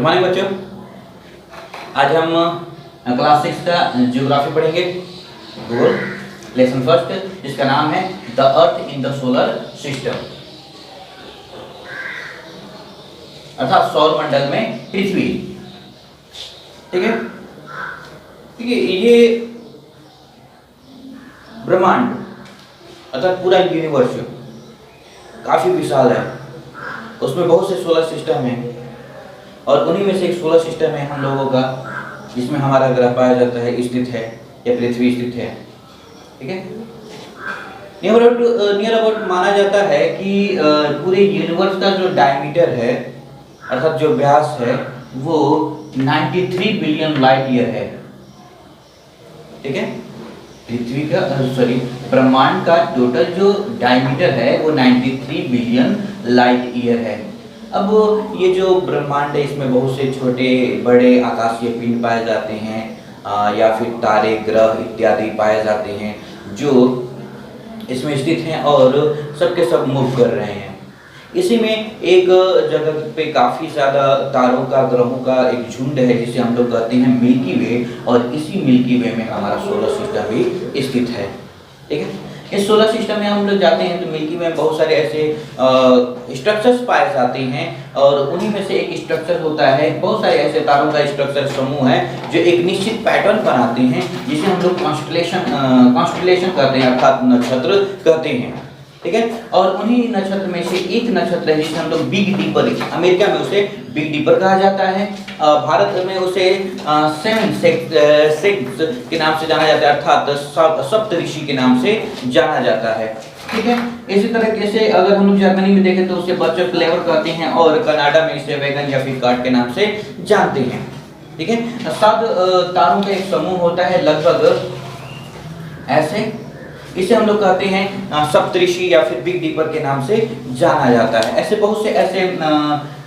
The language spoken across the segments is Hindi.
मॉर्निंग बच्चों, आज हम क्लास 6 का ज्योग्राफी पढ़ेंगे। भूगोल लेसन फर्स्ट, जिसका नाम है the earth in the solar system, अर्थात सौर मंडल में पृथ्वी। ठीक है, ये ब्रह्मांड अर्थात पूरा यूनिवर्स काफी विशाल है। उसमें बहुत से सोलर सिस्टम हैं और उन्हीं में से एक सोलर सिस्टम है हम लोगों का, जिसमें हमारा ग्रह पाया जाता है, स्थित है, या पृथ्वी स्थित है। ठीक है, नियर अबाउट माना जाता है कि पूरे यूनिवर्स का जो डायमीटर है अर्थात जो व्यास है वो 93 बिलियन लाइट ईयर है। ठीक है, पृथ्वी का ब्रह्मांड का टोटल जो डायमीटर है वो 93 बिलियन लाइट ईयर है। अब ये जो ब्रह्मांड है इसमें बहुत से छोटे बड़े आकाशीय पिंड पाए जाते हैं, या फिर तारे ग्रह इत्यादि पाए जाते हैं जो इसमें स्थित हैं और सबके सब मूव कर रहे हैं। इसी में एक जगह पे काफ़ी ज़्यादा तारों का ग्रहों का एक झुंड है जिसे हम लोग कहते हैं मिल्की वे, और इसी मिल्की वे में हमारा सोलर सिस्टम भी स्थित है। ठीक है, इस सोलर सिस्टम में हम लोग जाते हैं तो मिल्की में बहुत सारे ऐसे स्ट्रक्चर्स पाए जाते हैं, और उन्हीं में से एक स्ट्रक्चर होता है, बहुत सारे ऐसे तारों का स्ट्रक्चर समूह है जो एक निश्चित पैटर्न बनाते हैं, जिसे हम लोग कॉन्स्टलेशन कहते हैं अर्थात नक्षत्र कहते हैं। ठीक है, और उन्हीं नक्षत्र में से एक नक्षत्र है जिसे हम लोग बिग डीपर, अमेरिका में उसे बिग डीपर कहा जाता है, भारत में उसे सेवन सेक्स के नाम से जाना जाता है अर्थात सप्तऋषि के नाम से जाना जाता है। ठीक है, इसी तरीके से अगर हम लोग जर्मनी में देखें तो उसे बच्चों क्लेवर कहते हैं, और कनाडा में इसे वैगन या फिर कार्ड के नाम से जानते हैं। ठीक है, 7 तारों का एक समूह होता है लगभग ऐसे, इसे हम लोग कहते हैं सप्तऋषि या फिर बिग डीपर के नाम से जाना जाता है। ऐसे बहुत से ऐसे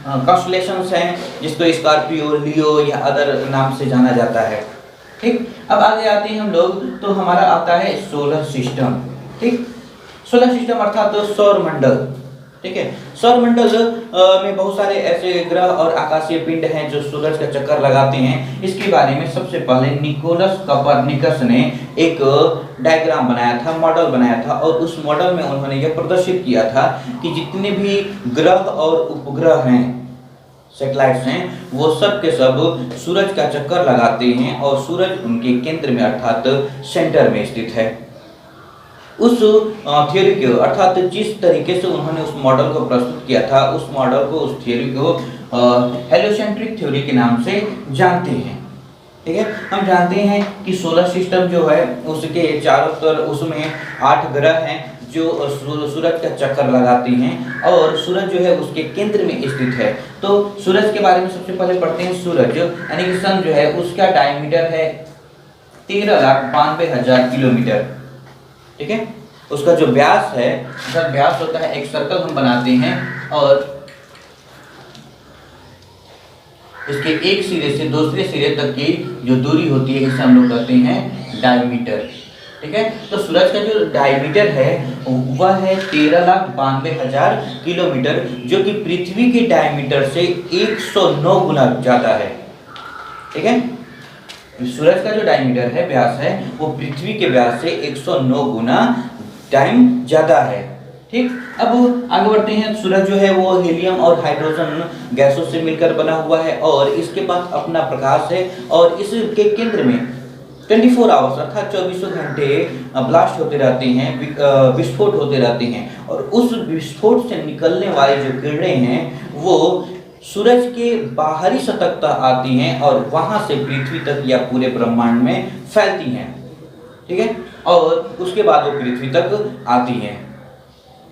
कॉन्स्टलेशंस हैं जिसको स्कॉर्पियो, लियो या अदर नाम से जाना जाता है। ठीक, अब आगे आते हैं हम लोग तो हमारा आता है सोलर सिस्टम। ठीक, सोलर सिस्टम अर्थात तो सौर मंडल। ठीक है, सौर मंडल में बहुत सारे ऐसे ग्रह और आकाशीय पिंड हैं जो सूरज का चक्कर लगाते हैं। इसके बारे में सबसे पहले निकोलस कोपरनिकस ने एक डायग्राम बनाया था, मॉडल बनाया था, और उस मॉडल में उन्होंने यह प्रदर्शित किया था कि जितने भी ग्रह और उपग्रह हैं, सैटेलाइट्स हैं, वो सब के सब सूरज का चक्कर लगाते हैं और सूरज उनके केंद्र में अर्थात सेंटर में स्थित है। उस थ्योरी को अर्थात जिस तरीके से उन्होंने उस मॉडल को प्रस्तुत किया था, उस मॉडल को, उस थ्योरी को हेलियोसेंट्रिक थ्योरी के नाम से जानते हैं। ठीक है, हम जानते हैं कि सोलर सिस्टम जो है उसके चारों तरफ उसमें 8 ग्रह हैं जो सूरज का चक्कर लगाते हैं, और सूरज जो है उसके केंद्र में स्थित है। तो सूरज के बारे में सबसे पहले पढ़ते हैं। सूरज यानी कि सन जो है उसका डायमीटर है 13,92,000 किलोमीटर। ठीक है, उसका जो व्यास है, जब व्यास होता है एक सर्कल हम बनाते हैं और इसके एक सिरे से दूसरे सिरे तक की जो दूरी होती है इसे हम लोग कहते हैं डायमीटर। ठीक है, तो सूरज का जो डायमीटर है वह है 13,92,000 किलोमीटर, जो कि पृथ्वी के डायमीटर से 109 गुना ज्यादा है। ठीक है, सूरज का जो डायमीटर है, व्यास है, वो पृथ्वी के व्यास से 109 गुना टाइम ज्यादा है। ठीक, अब आगे बढ़ते हैं। सूरज जो है वो हीलियम और हाइड्रोजन गैसों से मिलकर बना हुआ है, और इसके पास अपना प्रकाश है, और इसके केंद्र में 24 आवर्स अर्थात 24 घंटे ब्लास्ट होते रहते हैं, विस्फोट होते रहते हैं, और उस विस्फोट से निकलने वाली जो किरणें हैं वो सूरज के बाहरी सतह तक आती हैं और वहां से पृथ्वी तक या पूरे ब्रह्मांड में फैलती हैं। ठीक है, और उसके बाद वो पृथ्वी तक आती हैं।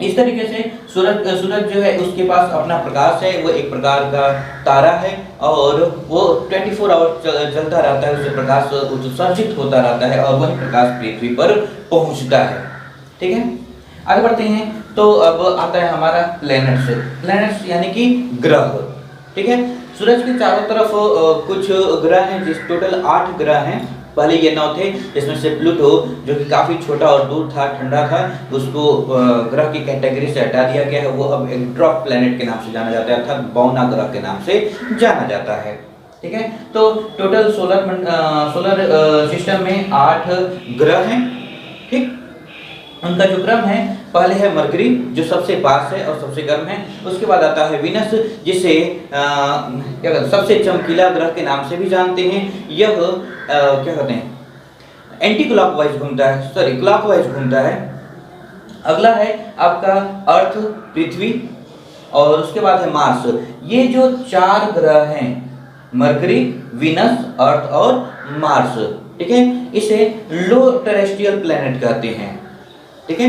इस तरीके से सूरज जो है उसके पास अपना प्रकाश है, वो एक प्रकार का तारा है, और वो 24 आवर जलता रहता है, उससे प्रकाश उत्सर्जित होता रहता है, और वही प्रकाश पृथ्वी पर पहुंचता है। ठीक है, आगे बढ़ते हैं। तो अब आता है हमारा प्लैनेट्स यानी कि ग्रह। ठीक है, सूरज के चारों तरफ कुछ ग्रह हैं, जिस टोटल 8 ग्रह हैं, पहले ये 9 थे, जिसमें से प्लूटो जो कि काफ़ी छोटा और दूर था, ठंडा था, उसको ग्रह की कैटेगरी से हटा दिया गया है। वो अब एक ड्रॉप प्लेनेट के नाम से जाना जाता है, अर्थात बौना ग्रह के नाम से जाना जाता है। ठीक है, तो टोटल सोलर सिस्टम में 8 ग्रह हैं। ठीक, उनका जो क्रम है, पहले है मरकरी जो सबसे पास है और सबसे गर्म है। उसके बाद आता है वीनस, जिसे क्या कहते हैं, सबसे चमकीला ग्रह के नाम से भी जानते हैं। यह क्या कहते हैं, एंटी क्लॉकवाइज घूमता है, सॉरी क्लॉकवाइज घूमता है। अगला है आपका अर्थ, पृथ्वी, और उसके बाद है मार्स। ये जो 4 ग्रह हैं, मरकरी, वीनस, अर्थ और मार्स, ठीक है, इसे लो टेरेस्ट्रियल प्लैनेट कहते हैं। ठीक है,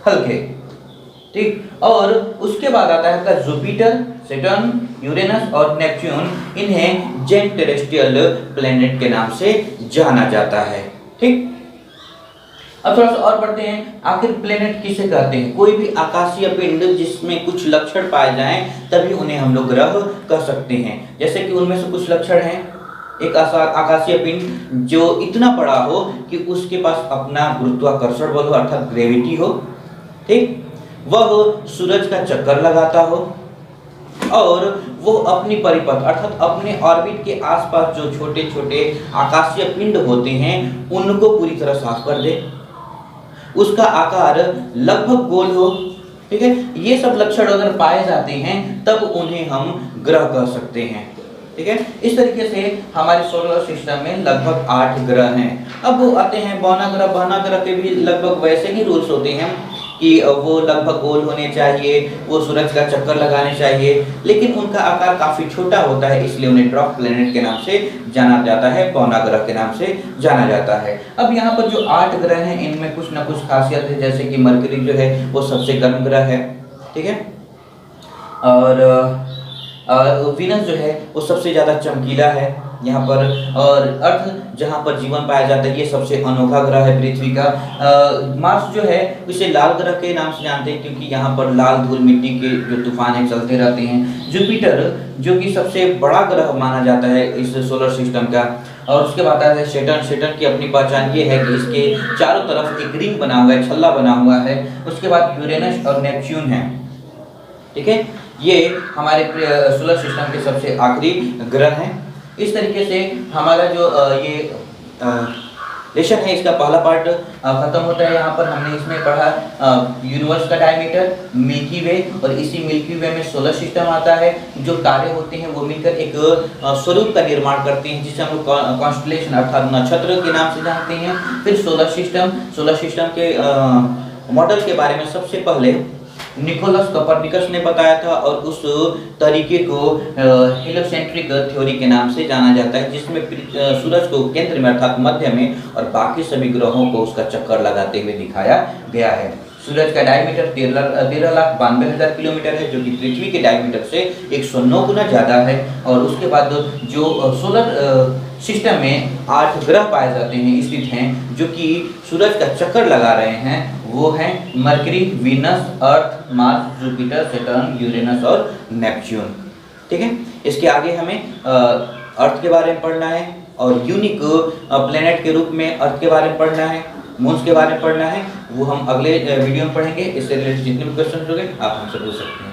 हल्के। ठीक, और उसके बाद आता है आपका जुपिटर, सैटर्न, यूरेनस और नेपच्यून। इन्हें जेंट टेरेस्ट्रियल प्लैनेट के नाम से जाना जाता है। ठीक, अब थोड़ा सा और बढ़ते हैं, आखिर प्लेनेट किसे कहते हैं। कोई भी आकाशीय पिंड जिसमें कुछ लक्षण पाए जाएं, तभी उन्हें हम लोग ग्रह कह सकते हैं। जैसे कि उनमें से कुछ लक्षण हैं, एक आकाशीय पिंड जो इतना बड़ा हो कि उसके पास अपना गुरुत्वाकर्षण बल हो, अर्थात ग्रेविटी हो। ठीक, वह सूरज का चक्कर लगाता हो, और वो अपनी परिपथ अर्थात अपने ऑर्बिट के आसपास जो छोटे छोटे आकाशीय पिंड होते हैं उनको पूरी तरह साफ कर दे, उसका आकार लगभग गोल हो। ठीक है, ये सब लक्षण अगर पाए जाते हैं तब उन्हें हम ग्रह कह सकते हैं। ठीक है, इस तरीके से हमारे सोलर सिस्टम में लगभग 8 ग्रह हैं। अब वो आते हैं बौना ग्रह। बौना ग्रह के भी लगभग वैसे ही रूल्स होते हैं कि वो लगभग गोल होने चाहिए, वो सूरज का चक्कर लगाने चाहिए, लेकिन उनका आकार काफ़ी छोटा होता है, इसलिए उन्हें ड्रॉप प्लैनेट के नाम से जाना जाता है, बौना ग्रह के नाम से जाना जाता है। अब यहाँ पर जो 8 ग्रह हैं, इनमें कुछ ना कुछ खासियत है, जैसे कि मरकरी जो है वो सबसे गर्म ग्रह है। ठीक है, और वीनस जो है वो सबसे ज़्यादा चमकीला है यहाँ पर, और अर्थ जहाँ पर जीवन पाया जाता है, ये सबसे अनोखा ग्रह है पृथ्वी का। मार्स जो है उसे लाल ग्रह के नाम से जानते हैं, क्योंकि यहाँ पर लाल धूल मिट्टी के जो तूफान है चलते रहते हैं। जुपिटर जो कि सबसे बड़ा ग्रह माना जाता है इस सोलर सिस्टम का, और उसके बाद आता है सैटर्न। सैटर्न की अपनी पहचान ये है कि इसके चारों तरफ एक रिंग बना हुआ है, छल्ला बना हुआ है। उसके बाद यूरेनस और नेपच्यून है। ठीक है, ये हमारे सोलर सिस्टम के सबसे आखिरी ग्रह हैं। इस तरीके से हमारा जो ये लेसन है, इसका पहला पार्ट खत्म होता है। यहाँ पर हमने इसमें पढ़ा यूनिवर्स का डायमीटर, मिल्की वे, और इसी मिल्की वे में सोलर सिस्टम आता है। जो तारे होते हैं वो मिलकर एक स्वरूप का निर्माण करते हैं, जिसे हम लोग कॉन्स्टेलेशन अर्थात नक्षत्र के नाम से जानते हैं। फिर सोलर सिस्टम के मॉडल के बारे में सबसे पहले निकोलस कोपरनिकस ने बताया था, और उस तरीके को हेलियोसेंट्रिक थ्योरी के नाम से जाना जाता है, जिसमें सूरज को केंद्र में अर्थात मध्य में और बाकी सभी ग्रहों को उसका चक्कर लगाते हुए दिखाया गया है। सूरज का डायमीटर 13,92,000 किलोमीटर है, जो कि पृथ्वी के डायमीटर से 109 गुना ज़्यादा है। और उसके बाद जो सोलर सिस्टम में 8 ग्रह पाए जाते हैं, स्थित हैं, जो कि सूरज का चक्कर लगा रहे हैं, वो हैं मरकरी, वीनस, अर्थ, मार्स, जुपिटर, सैटर्न, यूरेनस और नेपच्यून। ठीक है, इसके आगे हमें अर्थ के बारे में पढ़ना है, और यूनिक प्लेनेट के रूप में अर्थ के बारे में पढ़ना है, मून्स के बारे में पढ़ना है। वो हम अगले वीडियो में पढ़ेंगे। इससे रिलेटेड जितने भी क्वेश्चन होंगे आप हमसे पूछ सकते हैं।